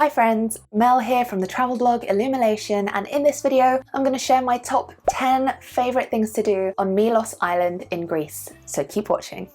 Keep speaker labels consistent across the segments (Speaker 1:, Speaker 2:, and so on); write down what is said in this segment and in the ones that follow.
Speaker 1: Hi friends, Mel here from the travel blog Illumelation, and in this video I'm going to share my top 10 favourite things to do on Milos Island in Greece, so keep watching.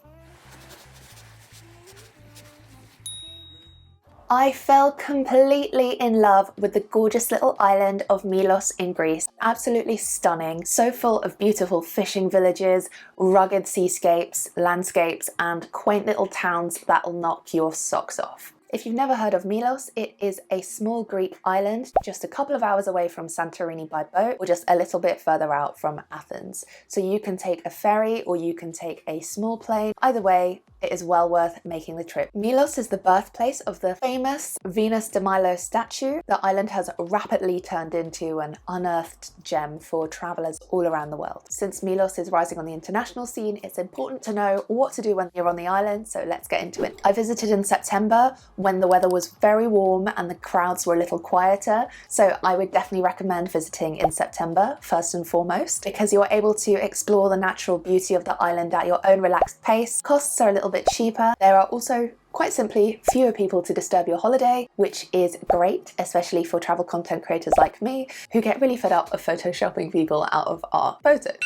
Speaker 1: I fell completely in love with the gorgeous little island of Milos in Greece. Absolutely stunning, so full of beautiful fishing villages, rugged seascapes, landscapes and quaint little towns that'll knock your socks off. If you've never heard of Milos, it is a small Greek island just a couple of hours away from Santorini by boat, or just a little bit further out from Athens. So you can take a ferry or you can take a small plane. Either way, it is well worth making the trip. Milos is the birthplace of the famous Venus de Milo statue. The island has rapidly turned into an unearthed gem for travellers all around the world. Since Milos is rising on the international scene, it's important to know what to do when you're on the island, so let's get into it. I visited in September when the weather was very warm and the crowds were a little quieter, so I would definitely recommend visiting in September first and foremost, because you're able to explore the natural beauty of the island at your own relaxed pace. Costs are a little bit cheaper. There are also quite simply fewer people to disturb your holiday, which is great, especially for travel content creators like me who get really fed up of photoshopping people out of our photos.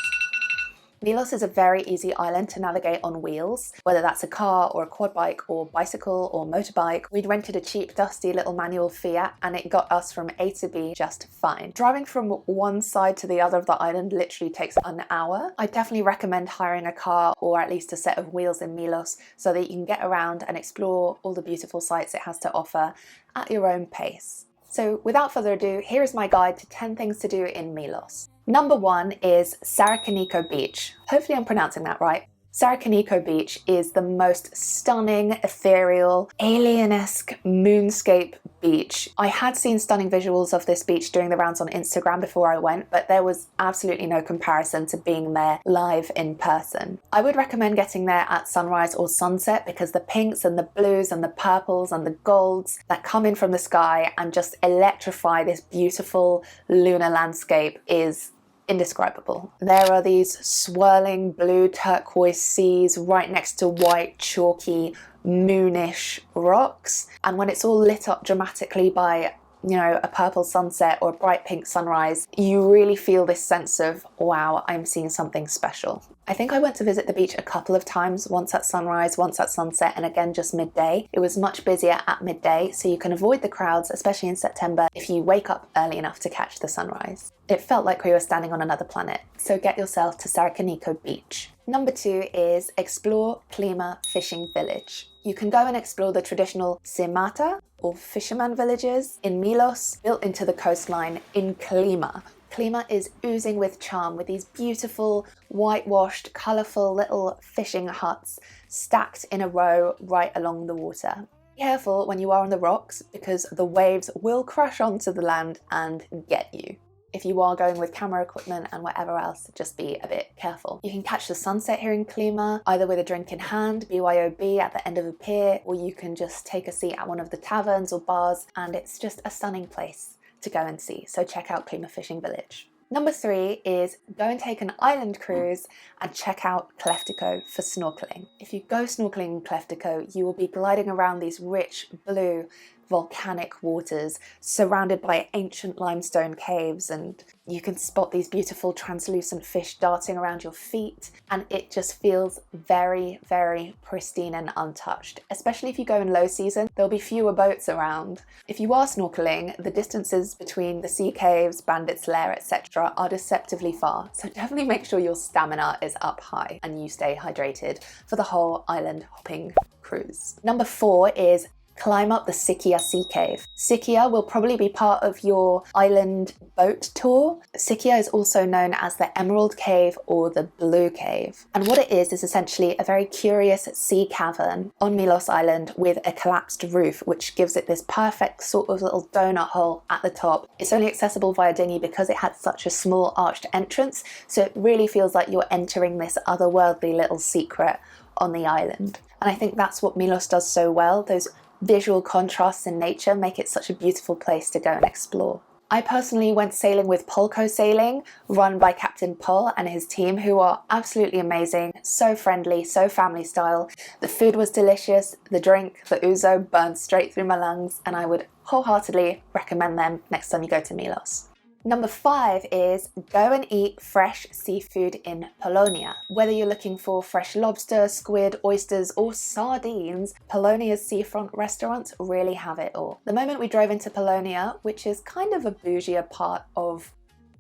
Speaker 1: Milos is a very easy island to navigate on wheels, whether that's a car or a quad bike or bicycle or motorbike. We'd rented a cheap dusty little manual Fiat and it got us from A to B just fine. Driving from one side to the other of the island literally takes an hour. I definitely recommend hiring a car or at least a set of wheels in Milos so that you can get around and explore all the beautiful sights it has to offer at your own pace. So without further ado, here is my guide to 10 things to do in Milos. Number 1 is Sarakiniko Beach. Hopefully I'm pronouncing that right. Sarakiniko Beach is the most stunning, ethereal, alien-esque moonscape beach. I had seen stunning visuals of this beach during the rounds on Instagram before I went, but there was absolutely no comparison to being there live in person. I would recommend getting there at sunrise or sunset because the pinks and the blues and the purples and the golds that come in from the sky and just electrify this beautiful lunar landscape is indescribable. There are these swirling blue turquoise seas right next to white, chalky, moonish rocks. And when it's all lit up dramatically by, a purple sunset or a bright pink sunrise, you really feel this sense of, wow, I'm seeing something special. I think I went to visit the beach a couple of times, once at sunrise, once at sunset, and again just midday. It was much busier at midday, so you can avoid the crowds, especially in September, if you wake up early enough to catch the sunrise. It felt like we were standing on another planet, so get yourself to Sarakiniko Beach. Number 2 is explore Klima fishing village. You can go and explore the traditional Simata, or fisherman villages, in Milos, built into the coastline in Klima. Klima is oozing with charm with these beautiful, whitewashed, colourful little fishing huts stacked in a row right along the water. Be careful when you are on the rocks because the waves will crash onto the land and get you. If you are going with camera equipment and whatever else, just be a bit careful. You can catch the sunset here in Klima, either with a drink in hand, BYOB, at the end of a pier, or you can just take a seat at one of the taverns or bars, and it's just a stunning place to go and see. So check out Klima Fishing Village. Number 3 is go and take an island cruise and check out Kleftiko for snorkeling. If you go snorkeling in Kleftiko, you will be gliding around these rich blue volcanic waters surrounded by ancient limestone caves, and you can spot these beautiful translucent fish darting around your feet, and it just feels very, very pristine and untouched. Especially if you go in low season, there'll be fewer boats around. If you are snorkeling, the distances between the sea caves, Bandit's Lair, etc. are deceptively far, so definitely make sure your stamina is up high and you stay hydrated for the whole island hopping cruise. Number 4 is climb up the Sikia Sea Cave. Sikia will probably be part of your island boat tour. Sikia is also known as the Emerald Cave or the Blue Cave. And what it is essentially a very curious sea cavern on Milos Island with a collapsed roof, which gives it this perfect sort of little donut hole at the top. It's only accessible via dinghy because it had such a small arched entrance, so it really feels like you're entering this otherworldly little secret on the island. And I think that's what Milos does so well. Those visual contrasts in nature make it such a beautiful place to go and explore. I personally went sailing with Polko Sailing, run by Captain Paul and his team, who are absolutely amazing, so friendly, so family style. The food was delicious, the drink, the ouzo, burned straight through my lungs, and I would wholeheartedly recommend them next time you go to Milos. Number 5 is go and eat fresh seafood in Polonia. Whether you're looking for fresh lobster, squid, oysters or sardines, Polonia's seafront restaurants really have it all. The moment we drove into Polonia, which is kind of a bougier part of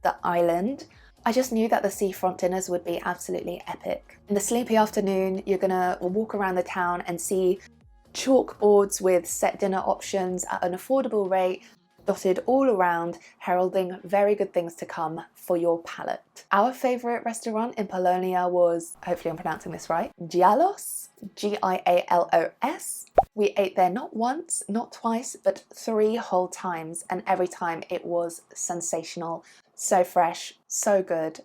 Speaker 1: the island, I just knew that the seafront dinners would be absolutely epic. In the sleepy afternoon, you're gonna walk around the town and see chalkboards with set dinner options at an affordable rate, dotted all around, heralding very good things to come for your palate. Our favourite restaurant in Polonia was, hopefully I'm pronouncing this right, Gialos, Gialos. We ate there not once, not twice, but 3 whole times, and every time it was sensational. So fresh, so good.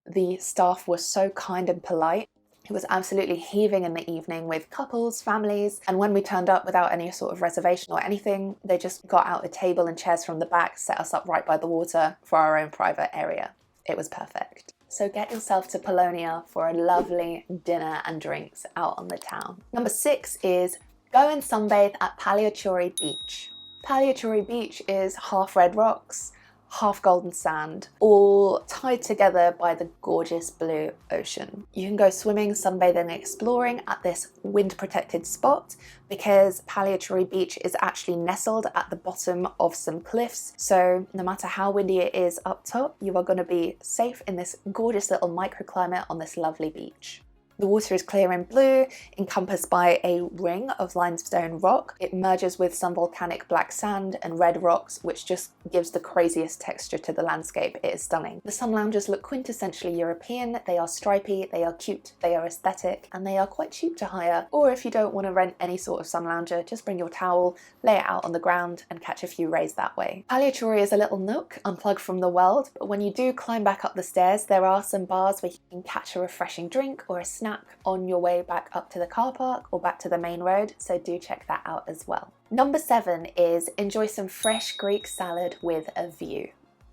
Speaker 1: The staff was so kind and polite. It was absolutely heaving in the evening with couples, families, and when we turned up without any sort of reservation or anything, they just got out a table and chairs from the back, set us up right by the water for our own private area. It was perfect. So get yourself to Polonia for a lovely dinner and drinks out on the town. Number 6 is go and sunbathe at Paliachori Beach. Paliachori Beach is half red rocks, half golden sand, all tied together by the gorgeous blue ocean. You can go swimming, sunbathing, exploring at this wind-protected spot because Paliachori Beach is actually nestled at the bottom of some cliffs, so no matter how windy it is up top, you are going to be safe in this gorgeous little microclimate on this lovely beach. The water is clear and blue, encompassed by a ring of limestone rock. It merges with some volcanic black sand and red rocks, which just gives the craziest texture to the landscape. It is stunning. The sun loungers look quintessentially European. They are stripy, they are cute, they are aesthetic, and they are quite cheap to hire. Or if you don't want to rent any sort of sun lounger, just bring your towel, lay it out on the ground, and catch a few rays that way. Paliachori is a little nook, unplugged from the world, but when you do climb back up the stairs, there are some bars where you can catch a refreshing drink or a snack on your way back up to the car park or back to the main road, so do check that out as well. Number 7 is enjoy some fresh Greek salad with a view.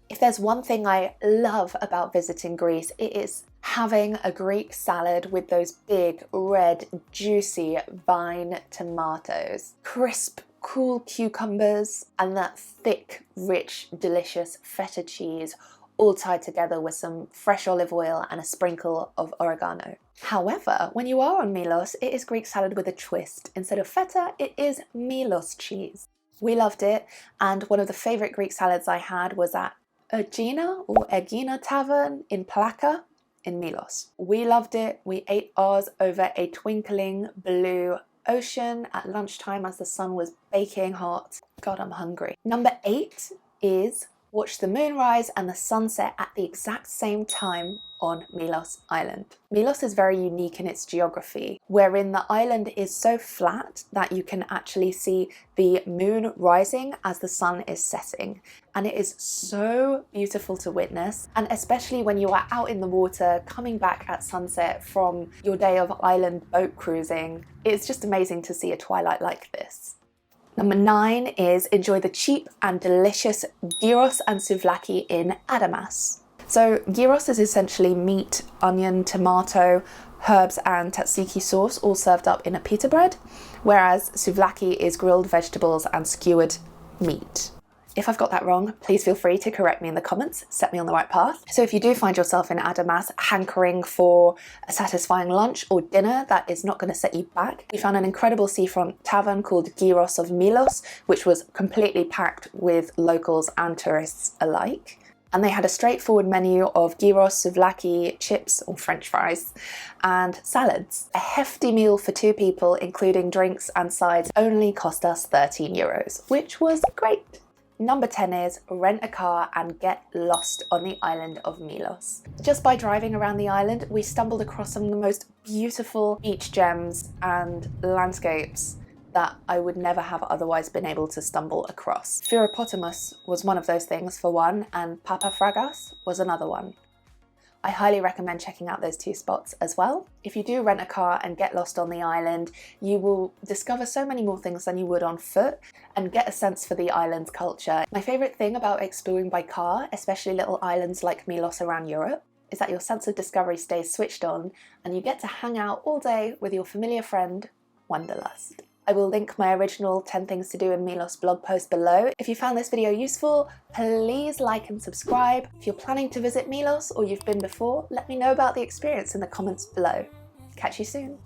Speaker 1: If there's one thing I love about visiting Greece, it is having a Greek salad with those big, red, juicy vine tomatoes, crisp, cool cucumbers, and that thick, rich, delicious feta cheese, all tied together with some fresh olive oil and a sprinkle of oregano. However, when you are on Milos, it is Greek salad with a twist. Instead of feta, it is Milos cheese. We loved it, and one of the favourite Greek salads I had was at Egina Tavern in Plaka in Milos. We loved it. We ate ours over a twinkling blue ocean at lunchtime as the sun was baking hot. God, I'm hungry. Number 8 is watch the moonrise and the sunset at the exact same time on Milos Island. Milos is very unique in its geography, wherein the island is so flat that you can actually see the moon rising as the sun is setting. And it is so beautiful to witness, and especially when you are out in the water coming back at sunset from your day of island boat cruising. It's just amazing to see a twilight like this. Number 9 is enjoy the cheap and delicious gyros and souvlaki in Adamas. So gyros is essentially meat, onion, tomato, herbs and tzatziki sauce all served up in a pita bread, whereas souvlaki is grilled vegetables and skewered meat. If I've got that wrong, please feel free to correct me in the comments, set me on the right path. So if you do find yourself in Adamas hankering for a satisfying lunch or dinner that is not going to set you back, we found an incredible seafront tavern called Gyros of Milos, which was completely packed with locals and tourists alike. And they had a straightforward menu of gyros, souvlaki, chips or french fries, and salads. A hefty meal for 2 people, including drinks and sides, only cost us €13, which was great. Number 10 is rent a car and get lost on the island of Milos. Just by driving around the island, we stumbled across some of the most beautiful beach gems and landscapes that I would never have otherwise been able to stumble across. Pheropotamus was one of those things for one, and Papafragas was another one. I highly recommend checking out those two spots as well. If you do rent a car and get lost on the island, you will discover so many more things than you would on foot and get a sense for the island's culture. My favourite thing about exploring by car, especially little islands like Milos around Europe, is that your sense of discovery stays switched on and you get to hang out all day with your familiar friend, Wanderlust. I will link my original 10 things to do in Milos blog post below. If you found this video useful, please like and subscribe. If you're planning to visit Milos or you've been before, let me know about the experience in the comments below. Catch you soon.